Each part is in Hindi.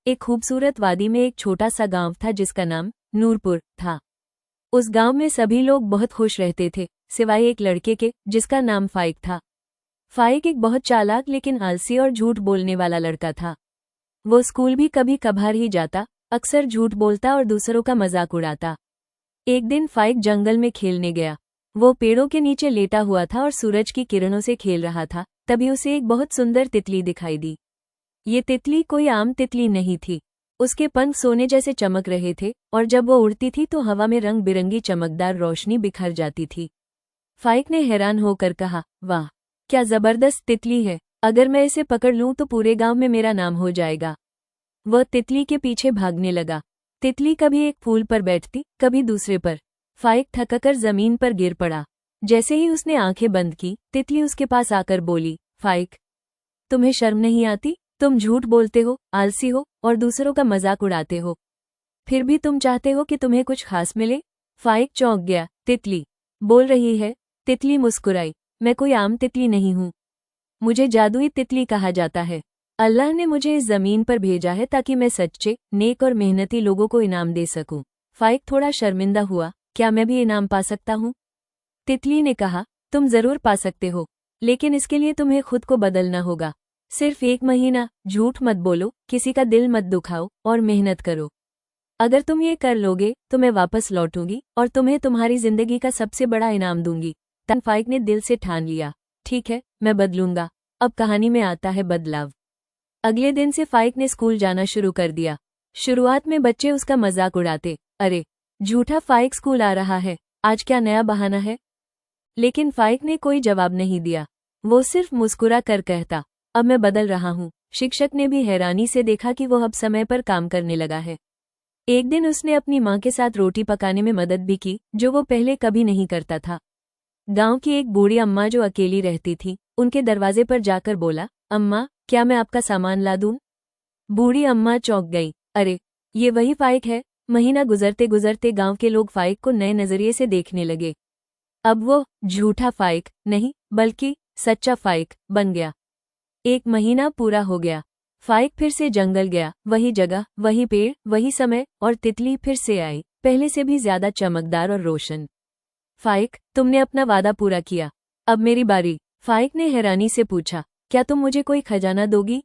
एक खूबसूरत वादी में एक छोटा सा गांव था जिसका नाम नूरपुर था। उस गांव में सभी लोग बहुत खुश रहते थे, सिवाय एक लड़के के जिसका नाम फाइक था। फाइक एक बहुत चालाक लेकिन आलसी और झूठ बोलने वाला लड़का था। वो स्कूल भी कभी कभार ही जाता, अक्सर झूठ बोलता और दूसरों का मजाक उड़ाता। एक दिन फाइक जंगल में खेलने गया। वो पेड़ों के नीचे लेटा हुआ था और सूरज की किरणों से खेल रहा था। तभी उसे एक बहुत सुंदर तितली दिखाई दी। ये तितली कोई आम तितली नहीं थी। उसके पंख सोने जैसे चमक रहे थे और जब वो उड़ती थी तो हवा में रंग बिरंगी चमकदार रोशनी बिखर जाती थी। फाइक ने हैरान होकर कहा, वाह, क्या जबरदस्त तितली है। अगर मैं इसे पकड़ लूं तो पूरे गांव में मेरा नाम हो जाएगा। वह तितली के पीछे भागने लगा। तितली कभी एक फूल पर बैठती, कभी दूसरे पर। फाइक थककर जमीन पर गिर पड़ा। जैसे ही उसने आंखें बंद की, तितली उसके पास आकर बोली, फाइक, तुम्हें शर्म नहीं आती? तुम झूठ बोलते हो, आलसी हो और दूसरों का मजाक उड़ाते हो। फिर भी तुम चाहते हो कि तुम्हें कुछ खास मिले? फाइक चौंक गया। तितली बोल रही है? तितली मुस्कुराई, मैं कोई आम तितली नहीं हूँ। मुझे जादुई तितली कहा जाता है। अल्लाह ने मुझे इस जमीन पर भेजा है ताकि मैं सच्चे, नेक और मेहनती लोगों को इनाम दे सकूं। फाइक थोड़ा शर्मिंदा हुआ, क्या मैं भी इनाम पा सकता हूँ? तितली ने कहा, तुम जरूर पा सकते हो, लेकिन इसके लिए तुम्हें खुद को बदलना होगा। सिर्फ 1 महीना झूठ मत बोलो, किसी का दिल मत दुखाओ और मेहनत करो। अगर तुम ये कर लोगे तो मैं वापस लौटूंगी और तुम्हें तुम्हारी जिंदगी का सबसे बड़ा इनाम दूंगी। तब फाइक ने दिल से ठान लिया, ठीक है, मैं बदलूंगा। अब कहानी में आता है बदलाव। अगले दिन से फाइक ने स्कूल जाना शुरू कर दिया। शुरुआत में बच्चे उसका मजाक उड़ाते, अरे झूठा फाइक स्कूल आ रहा है, आज क्या नया बहाना है? लेकिन फाइक ने कोई जवाब नहीं दिया। वो सिर्फ मुस्कुरा कर कहता, अब मैं बदल रहा हूँ। शिक्षक ने भी हैरानी से देखा कि वो अब समय पर काम करने लगा है। एक दिन उसने अपनी माँ के साथ रोटी पकाने में मदद भी की, जो वो पहले कभी नहीं करता था। गांव की एक बूढ़ी अम्मा जो अकेली रहती थी, उनके दरवाजे पर जाकर बोला, अम्मा, क्या मैं आपका सामान ला दूं? बूढ़ी अम्मा चौंक गई, अरे ये वही फाइक है। महीना गुजरते गुजरते गांव के लोग फाइक को नए नजरिए से देखने लगे। अब वो झूठा फाइक नहीं बल्कि सच्चा फाइक बन गया। 1 महीना पूरा हो गया। फाइक फिर से जंगल गया, वही जगह, वही पेड़, वही समय, और तितली फिर से आई, पहले से भी ज्यादा चमकदार और रोशन। फाइक, तुमने अपना वादा पूरा किया, अब मेरी बारी। फाइक ने हैरानी से पूछा, क्या तुम मुझे कोई खजाना दोगी?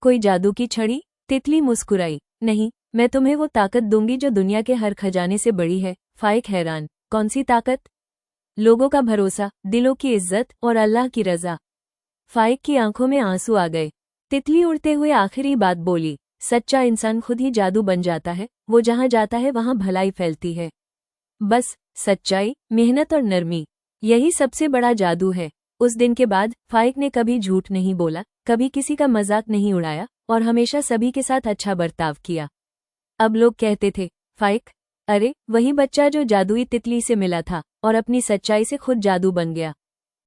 कोई जादू की छड़ी? तितली मुस्कुराई, नहीं, मैं तुम्हें वो ताकत दूंगी जो दुनिया के हर खजाने से बड़ी है। फाइक हैरान, कौन सी ताकत? लोगों का भरोसा, दिलों की इज्जत और अल्लाह की रजा। फाइक की आंखों में आंसू आ गए। तितली उड़ते हुए आखिरी बात बोली, सच्चा इंसान खुद ही जादू बन जाता है, वो जहां जाता है वहां भलाई फैलती है। बस सच्चाई, मेहनत और नरमी, यही सबसे बड़ा जादू है। उस दिन के बाद फाइक ने कभी झूठ नहीं बोला, कभी किसी का मजाक नहीं उड़ाया और हमेशा सभी के साथ अच्छा बर्ताव किया। अब लोग कहते थे, फाइक, अरे वही बच्चा जो जादुई तितली से मिला था और अपनी सच्चाई से खुद जादू बन गया।